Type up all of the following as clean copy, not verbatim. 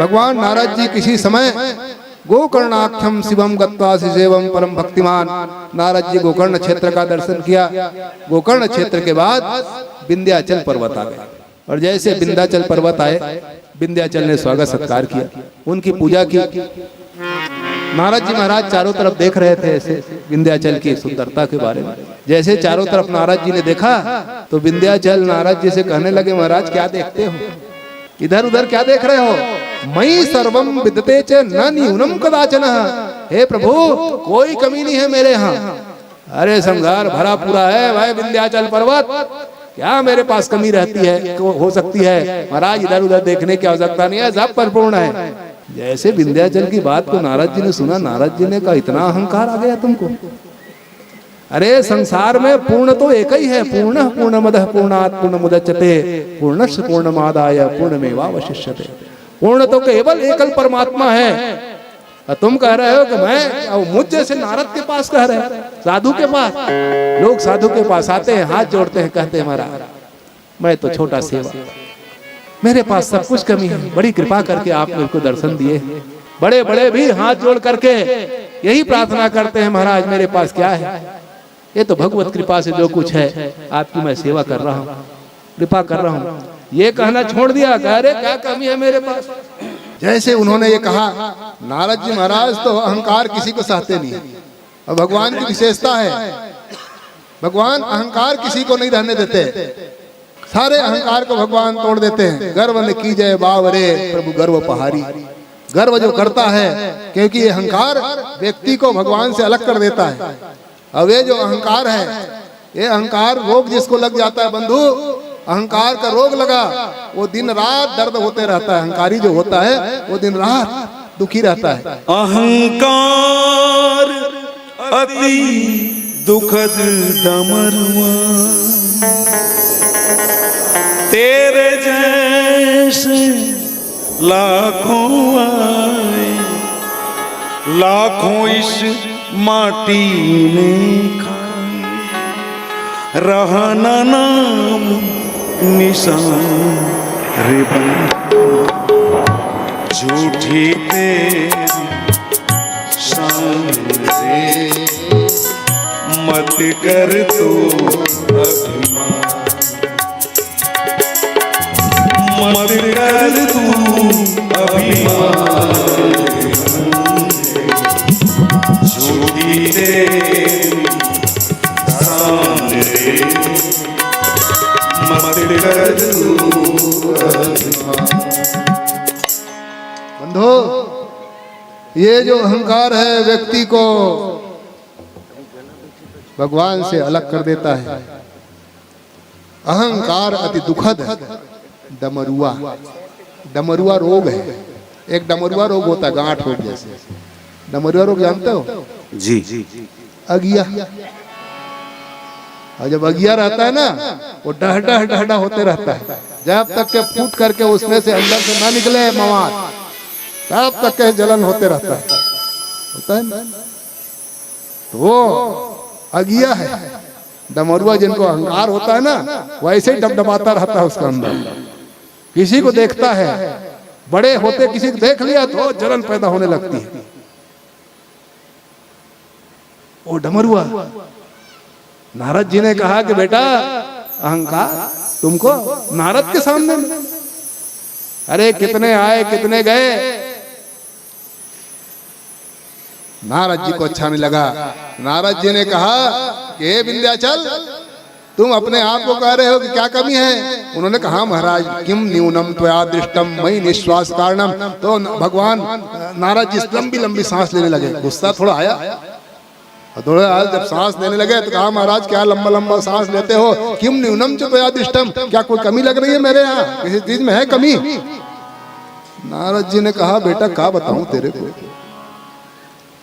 भगवान नारद जी किसी समय गोकर्णाख्यम शिवम गत्वा शिशेवम परम भक्तिमान, नारद जी गोकर्ण क्षेत्र का दर्शन किया। गोकर्ण क्षेत्र के बाद विंध्याचल पर्वत आ गए, और जैसे विंध्याचल पर्वत आए, विंध्याचल ने स्वागत सत्कार किया, उनकी पूजा की। नारद जी महाराज चारों तरफ देख रहे थे ऐसे विंध्याचल की सुंदरता के बारे में। जैसे चारों तरफ नारद जी ने देखा तो विंध्याचल नारद जी से कहने लगे, महाराज क्या देखते हो, इधर उधर क्या देख रहे हो? मई सर्वम विद्यते च न न्यूनम कदाचन, हे प्रभु कोई कमी नहीं है मेरे यहाँ। अरे संसार भरा पूरा है भाई विंध्याचल पर्वत, क्या मेरे पास कमी रहती है, हो सकती है? महाराज इधर उधर देखने की आवश्यकता नहीं है, सब परिपूर्ण है। जैसे विंध्याचल की बात को नारद जी ने सुना, नारद जी ने कहा इतना अहंकार आ गया तुमको? अरे संसार में पूर्ण तो एक ही है, पूर्ण पूर्णमदः पूर्णात् पूर्णमुदच्यते पूर्णस्य पूर्णमादाय पूर्णमेवावशिष्यते। पूर्ण तो केवल एकल परमात्मा है। तुम कह रहे हो कि मैं, मुझ जैसे नारद के पास कह रहे हो, साधु के पास? लोग साधु के पास आते हैं, हाथ जोड़ते हैं, कहते हैं महाराज मैं तो छोटा सेवा, मेरे पास सब कुछ कमी है, बड़ी कृपा करके आप मेरे को दर्शन दिए। बड़े बड़े भी हाथ जोड़ करके यही प्रार्थना करते हैं, महाराज मेरे पास क्या है, ये तो भगवत कृपा से जो कुछ है आपकी मैं सेवा कर रहा हूँ, कृपा कर रहा हूँ। ये कहना छोड़ दिया, कह रहे क्या कमी है मेरे पास। जैसे उन्होंने ये कहा, नारद जी महाराज तो अहंकार किसी को सहते नहीं, और भगवान की विशेषता है, भगवान अहंकार किसी को नहीं रहने देते, सारे अहंकार को भगवान तोड़ देते हैं। गर्व न की जय बावरे प्रभु गर्व पहारी, गर्व जो करता है, क्योंकि ये अहंकार व्यक्ति को भगवान से अलग कर देता है। अब ये जो अहंकार है, ये अहंकार रोग जिसको लग जाता है बंधु, अहंकार का रोग लगा, वो दिन रात दर्द होते रहता है। अहंकारी जो होता है वो दिन रात दुखी रहता है। अहंकार अति दुखद डमरुआ, तेरे जैसे लाखों आए, लाखों इस माटी में खाए, रहा ना नाम निशान रे झूठी तेरी शान रे, मत कर तू अभिमान, मत कर तू अभिमान, झूठी तेरी शान रे, मत कर तू अभिमान। बंधु, ये जो अहंकार है व्यक्ति को भगवान से अलग कर देता है। अहंकार अति दुखद है, डमरुआ, डमरुआ रोग है। एक डमरुआ रोग होता है, गांठ रोग जैसे। डमरुआ रोग जानते हो? जी। अगिया, और जब अगिया रहता है ना, वो डहडा डहडा होते रहता है, जब तक के फूट करके उसमें से अंदर से ना निकले मवाद, तब तक के जलन होते रहता है, होता है ना? तो वो अगिया है। डमरुआ जिनको अहंकार होता है ना, वैसे ही डबडबाता रहता है उसका अंदर। किसी को देखता है, बड़े होते किसी को देख लिया तो जलन पैदा होने लगती है। वो डमरुआ, नारद जी ने कहा कि बेटा अहंकार तुमको नारद के सामने में, अरे कितने आए कितने गए, नारद जी को अच्छा नहीं लगा। नारद जी ने कहा कि हे विंध्याचल, तुम अपने आप को कह रहे हो कि क्या कमी है? उन्होंने कहा महाराज किम न्यूनम त्वया दृष्टम मई निश्वास कारणम। तो भगवान नारद जी लंबी लंबी सांस लेने लगे। गुस्सा थोड़ा आया, थोड़ा जब सांस लेने लगे तो कहा महाराज क्या लंबा लंबा सांस लेते हो, किम न्यूनम च त्वया दृष्टम, क्या कोई कमी लग रही है मेरे यहाँ, किसी चीज में है कमी? नारद जी ने कहा बेटा क्या बताऊं तेरे को,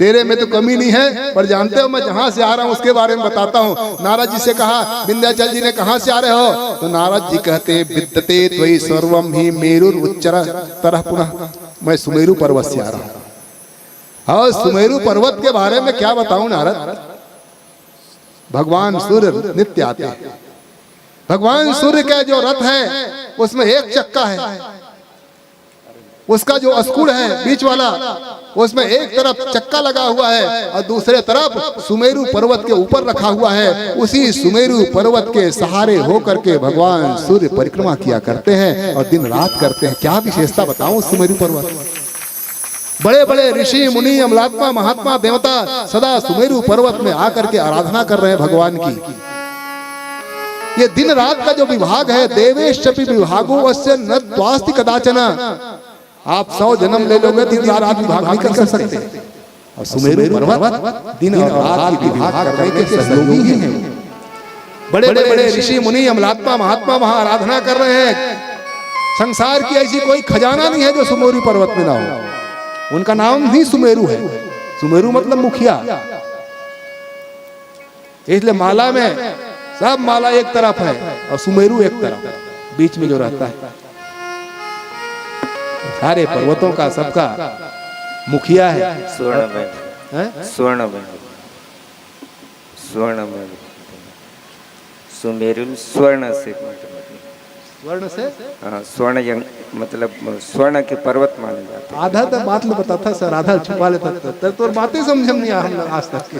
तेरे में तो कमी नहीं है, पर जानते हो मैं जहां से आ रहा हूं उसके बारे में बताता हूं। नारद जी से कहा, विंध्याचल जी ने कहां से आ रहे हो? तो नारद जी कहते हैं विद्यते त्वयि सर्वम ही मेरुर उच्चर तरह पुनः, मैं सुमेरु पर्वत से आ रहा हूं। और सुमेरु पर्वत के बारे में क्या बताऊं नारद, भगवान सूर्य नित्य आते हैं। भगवान सूर्य का जो रथ है उसमें एक चक्का है, उसका जो अस्कुड़ है बीच वाला, उसमें एक तरफ चक्का लगा हुआ है और दूसरे तरफ सुमेरु पर्वत के ऊपर रखा हुआ है। उसी सुमेरु पर्वत के सहारे होकर के भगवान सूर्य परिक्रमा किया करते हैं और दिन रात करते हैं। क्या विशेषता बताऊं सुमेरु पर्वत। बड़े बड़े ऋषि मुनि अमलात्मा महात्मा देवता सदा सुमेरु पर्वत में आकर के आराधना कर रहे हैं भगवान की। ये दिन रात का जो विभाग है, देवेशपि विभागो अस्य न त्वास्ति कदाचन। आप 100 जन्म ले लोगे दिन रात विभाग नहीं कर सकते। और सुमेरु पर्वत दिन और रात की विभाग करने के सहयोगी हैं। बड़े बड़े ऋषि मुनि अमलात्मा महात्मा वहां आराधना कर रहे हैं। संसार की ऐसी कोई खजाना नहीं है जो सुमेरु पर्वत में ना हो। उनका नाम ही सुमेरु है। सुमेरु मतलब मुखिया। इसलिए माला में सब माला एक तरफ है और सुमेरु एक तरफ, बीच में जो रहता है सारे पर्वतों का सबका मुखिया है। सुमेरु स्वर्ण से, स्वर्ण से, हाँ, स्वर्ण मतलब स्वर्ण के पर्वत माने जाते हैं। आधा तो बात बताता सर, आधा छुपा लेता तो बातें समझ नहीं आ हम आज तक।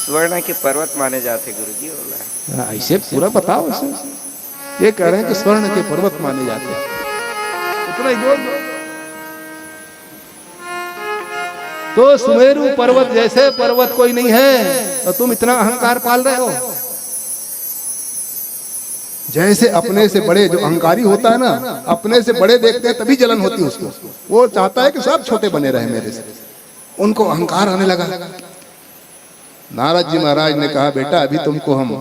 स्वर्ण के पर्वत माने जाते गुरुजी। बोला ऐसे पूरा बताओ। ये कह रहे हैं कि स्वर्ण के पर्वत माने जाते हैं, इतना ही बोल दो। तो सुमेरु पर्वत जैसे पर्वत कोई नहीं है, तो तुम इतना अहंकार पाल रहे हो। जैसे अपने से बड़े जो अहंकारी होता है ना, अपने से बड़े देखते हैं तभी जलन होती है उसको। वो चाहता है कि सब छोटे बने रहे मेरे से, उनको अहंकार आने लगा। नारद जी महाराज ने कहा, बेटा अभी तुमको हम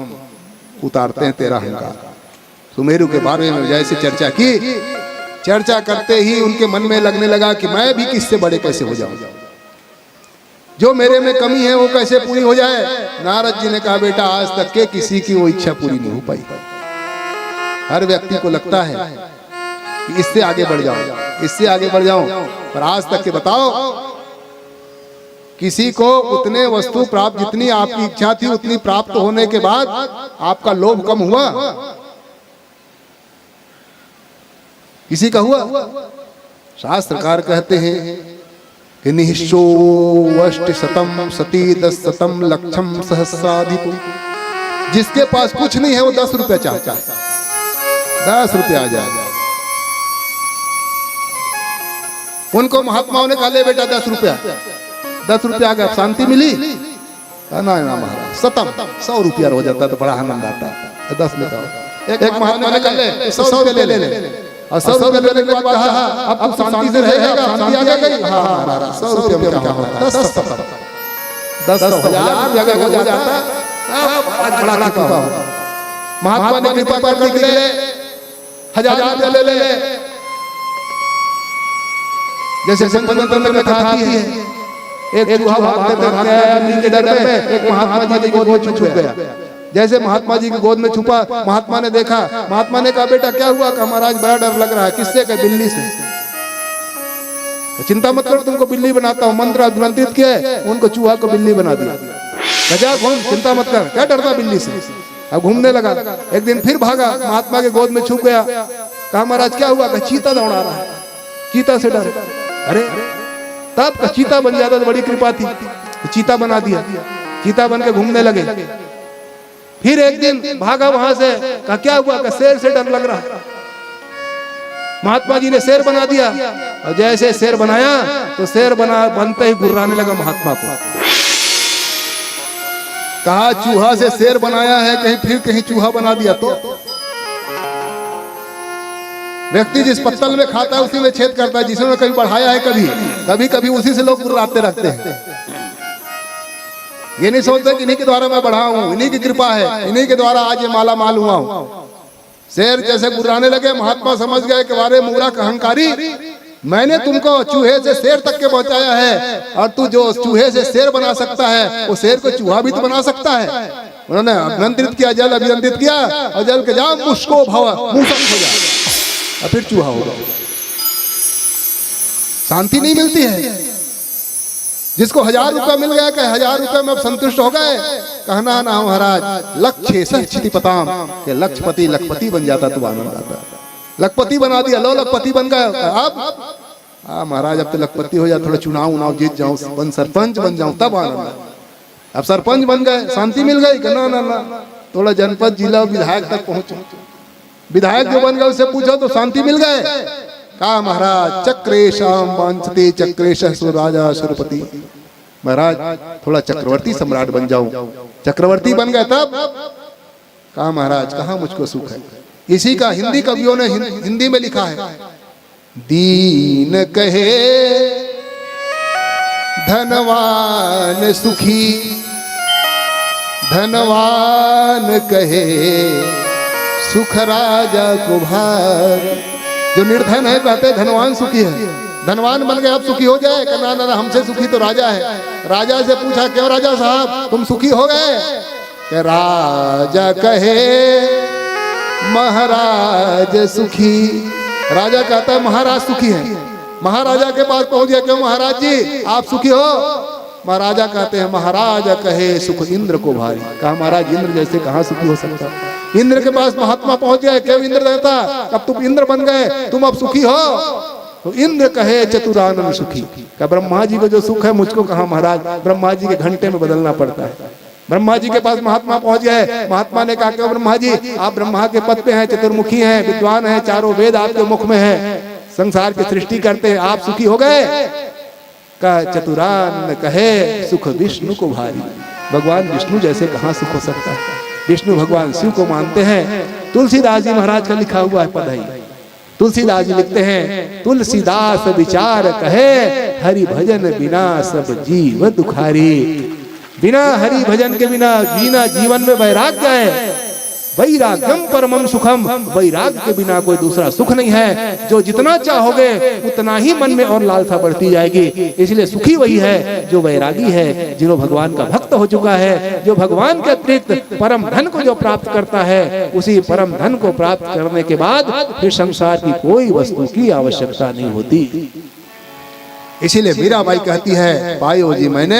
उतारते हैं तेरा अहंकार। सुमेरु के बारे में जैसे चर्चा की, चर्चा करते ही उनके मन में लगने लगा कि मैं भी किससे बड़े कैसे हो जाऊं, जो मेरे में कमी है वो कैसे पूरी हो जाए। नारद जी ने कहा, बेटा आज तक के किसी की वो इच्छा पूरी नहीं हो पाई। हर व्यक्ति को लगता है कि इससे आगे बढ़ जाऊं, इससे आगे बढ़ जाऊं, पर आज तक के बताओ किसी को उतने वस्तु प्राप्त, जितनी आपकी इच्छा थी उतनी प्राप्त होने के बाद आपका लोभ कम हुआ? किसी का हुआ? शास्त्रकार कहते हैं कि निःशो अष्ट शतम सती 10 शतम लक्षम सहस्राधिपु। जिसके पास कुछ नहीं है वो 10 रुपया चाहता है, 10 रुपया आ जाए। उनको महात्माओं ने कहा, ले बेटा 10 रुपया, 10 रुपया आ गया, शांति मिली ना? ना महाराज, शतम 100 रुपया हो जाता तो बड़ा आनंद आता है। 10 लेता हो। एक महात्मा ने कहा, ले 100 रुपया ले। और 100 रुपया लेने के बाद कहा, अब तू शांति से रहेगा, शांति आ गई। हाँ, 100 रुपया में क्या होता है? 10 हजार जगह हो जाता। बड़ा कृपा हो, महात्मा ने कृपा करने के लिए 1000 ले। जैसे संतंत्र में कथा आती है, एक चूहा भागते भागते के डर में एक महात्मा जी की गोद में छुप गया। जैसे महात्मा जी की गोद में छुपा, महात्मा ने देखा, महात्मा ने कहा, बेटा क्या हुआ? कहा, महाराज बड़ा डर लग रहा है। किससे? कहा, बिल्ली से। चिंता मत करो, तुमको बिल्ली बनाता हूँ। मंत्र अभिमंत्रित किया, उनको चूहा को बिल्ली बना दिया। गजा घूम, चिंता मत कर, क्या डरता बिल्ली से? अब घूमने लगा। एक दिन फिर भागा, महात्मा के गोद में छुप गया। कहा, महाराज क्या हुआ? कहा, चीता दौड़ा रहा है, चीता से डर। अरे तब का चीता बन जाता तो बड़ी कृपा थी, चीता बना दिया। चीता बन के घूमने लगे। फिर एक दिन भागा वहां से, कहा क्या हुआ? कहा, शेर से डर लग रहा है। महात्मा जी ने शेर बना दिया, और जैसे शेर बनाया तो शेर बनते ही गुर्राने लगा महात्मा को। कहा, चूहा से शेर बनाया है, कहीं फिर कहीं चूहा बना दिया तो? व्यक्ति जिस पत्तल में खाता है उसी में छेद करता है। जिसने कभी बढ़ाया है, कभी कभी उसी से लोग गुर्राते रखते हैं। ये नहीं सोचते कि इन्हीं के द्वारा मैं बढ़ा हूं, इन्हीं की कृपा है, इन्हीं के द्वारा आज ये माला माल हुआ हूं। शेर जैसे गुर्राने लगे, महात्मा समझ गए कि वारे मूर्ख अहंकारी, मैंने तुमको चूहे से शेर तक के पहुंचाया है, और तू जो चूहे से शेर बना सकता है वो शेर को चूहा भी तो बना सकता है। उन्होंने अभिमंत्रित किया, जल अभिमंत्रित किया, और जल के जाओ मुस्को भव, मूसक हो जाए, और फिर चूहा होगा। शांति नहीं मिलती है। जिसको 1000 रुपया मिल गया, कहे 1000 रुपये में अब संतुष्ट हो गए, कहना ना महाराज लक्ष्य सचिति पताम, के लक्षपति लखपति बन जाता तो आनंद आता। लखपति बना दिया, लो लखपति बन गए। अब महाराज अब तो लखपति हो जाए, थोड़ा चुनाव उनाव जीत जाऊं, बन सरपंच बन जाऊं तब आनंद। अब सरपंच बन गए, शांति मिल गई। ना ना ना, थोड़ा जनपद जिला विधायक तक पहुंचो। विधायक जो बन गए उससे पूछो तो शांति मिल गए। कहा महाराज चक्रेशम वांछते चक्रेश राजा सुरपति, महाराज थोड़ा चक्रवर्ती सम्राट बन जाऊं। चक्रवर्ती बन गए तब कहा महाराज कहाँ मुझको सुख है। इसी का हिंदी कवियों ने हिंदी में लिखा है, दीन कहे धनवान सुखी, धनवान कहे सुख राजा को भार। जो निर्धन है कहते धनवान सुखी है, धनवान बन गए अब सुखी हो जाए। कहना ना हमसे सुखी तो राजा है। राजा से पूछा क्यों राजा साहब तुम सुखी हो गए? कि राजा कहे महाराज सुखी। राजा कहता है महाराज सुखी है। महाराजा के पास पहुंच गया, क्यों महाराज जी आप सुखी हो? महाराजा कहते हैं महाराजा कहे सुख इंद्र को भारी। कहा महाराज इंद्र जैसे कहाँ सुखी हो सकता? इंद्र के पास महात्मा पहुंच गए, क्यों इंद्र देवता अब तुम इंद्र बन गए, तुम अब सुखी हो? तो इंद्र कहे चतुरानन सुखी। का ब्रह्मा जी को जो सुख है मुझको कहा महाराज? ब्रह्मा जी के घंटे में बदलना पड़ता है। ब्रह्मा जी के पास महात्मा पहुंच गए। महात्मा ने कहा क्यों ब्रह्मा जी आप ब्रह्मा के पद पे हैं, चतुर्मुखी हैं, विद्वान हैं, चारों वेद आपके मुख में है, संसार की सृष्टि करते हैं, आप सुखी हो गए? का चतुरान कहे सुख विष्णु को भारी। भगवान विष्णु जैसे कहाँ सुख हो सकता है? विष्णु भगवान शिव को मानते हैं। तुलसीदास जी महाराज का लिखा हुआ है पढ़ाई। तुलसीदास जी लिखते हैं तुलसीदास विचार कहे हरि भजन बिना सब जीव दुखारी। बिना हरि भजन के बिना जीवन में वैराग्य है। वैराग्यम परमम सुखम, वैराग्य के बिना कोई दूसरा सुख नहीं है। जो जितना चाहोगे उतना ही मन में और लालसा बढ़ती जाएगी। इसलिए सुखी वही है जो वैरागी है, जो भगवान का भक्त हो चुका है, जो भगवान के अतिरिक्त परम धन को जो प्राप्त करता है, उसी परम धन को प्राप्त करने के बाद फिर संसार की कोई वस्तु की आवश्यकता नहीं होती। इसीलिए मीराबाई कहती है पायो जी मैंने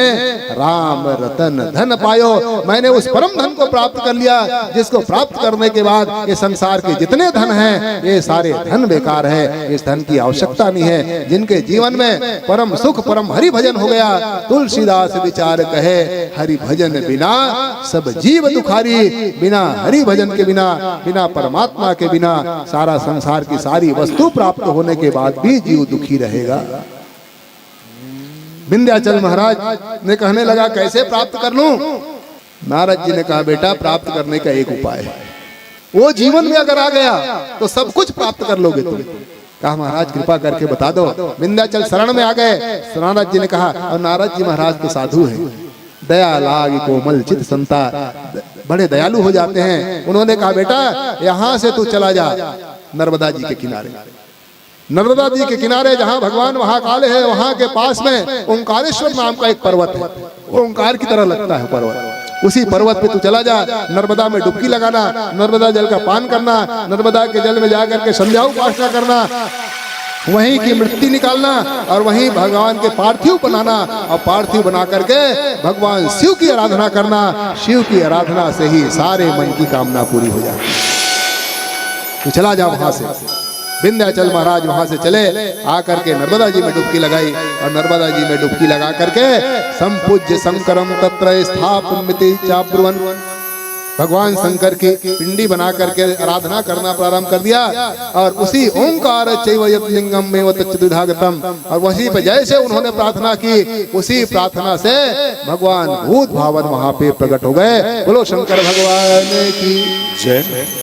राम रतन धन पायो। मैंने उस परम धन को प्राप्त कर लिया जिसको प्राप्त करने के बाद ये संसार के जितने धन हैं ये सारे धन बेकार है, इस धन की आवश्यकता नहीं है। जिनके जीवन में परम सुख परम हरि भजन हो गया, तुलसीदास विचार कहे हरि भजन बिना सब जीव दुखारी। बिना हरि भजन के बिना परमात्मा के बिना सारा संसार की सारी वस्तु प्राप्त होने के बाद भी जीव दुखी रहेगा। विंध्याचल महाराज ने कहने लगा कैसे प्राप्त कर लूं? नारद जी ने कहा बेटा प्राप्त करने का एक उपाय है, वो जीवन में अगर आ गया तो सब कुछ प्राप्त कर लोगे तुम। कहा महाराज कृपा करके बता दो। विंध्याचल शरण में आ गए। नारद जी ने कहा, और नारद जी महाराज तो साधु हैं, दया लाग कोमल चित संता, बड़े दयालु हो जाते हैं। उन्होंने कहा बेटा यहाँ से तू चला जा नर्मदा जी के किनारे। नर्मदा जी के किनारे जहाँ भगवान महाकाल है वहाँ के पास में ओंकारेश्वर नाम का एक पर्वत है। वो ओंकार की तरह लगता है पर्वत। उसी पर्वत पे तू चला जा, नर्मदा में डुबकी लगाना, नर्मदा जल का पान करना, नर्मदा के जल में जाकर के संध्या उपासना करना, वहीं की मृत्यु निकालना और वहीं भगवान के पार्थिव बनाना, और पार्थिव बना करके भगवान शिव की आराधना करना। शिव की आराधना से ही सारे मन की कामना पूरी हो जाए। तो चला जा वहां से। विंध्याचल महाराज वहां से चले, आकर के नर्मदा जी में डुबकी लगाई, और नर्मदा जी में डुबकी लगा करके संपूज्य शंकरम तत्र स्थापयन्ति चाब्रुवन्, भगवान शंकर की पिंडी बना करके आराधना करना प्रारंभ कर दिया। और उसी ओंकार चैव यत् लिंगम में तच्चतुधागतम, और वहीं पे जैसे उन्होंने प्रार्थना की उसी प्रार्थना से भगवान भूत भावन वहां पे प्रकट हो गए। बोलो शंकर भगवान की जय।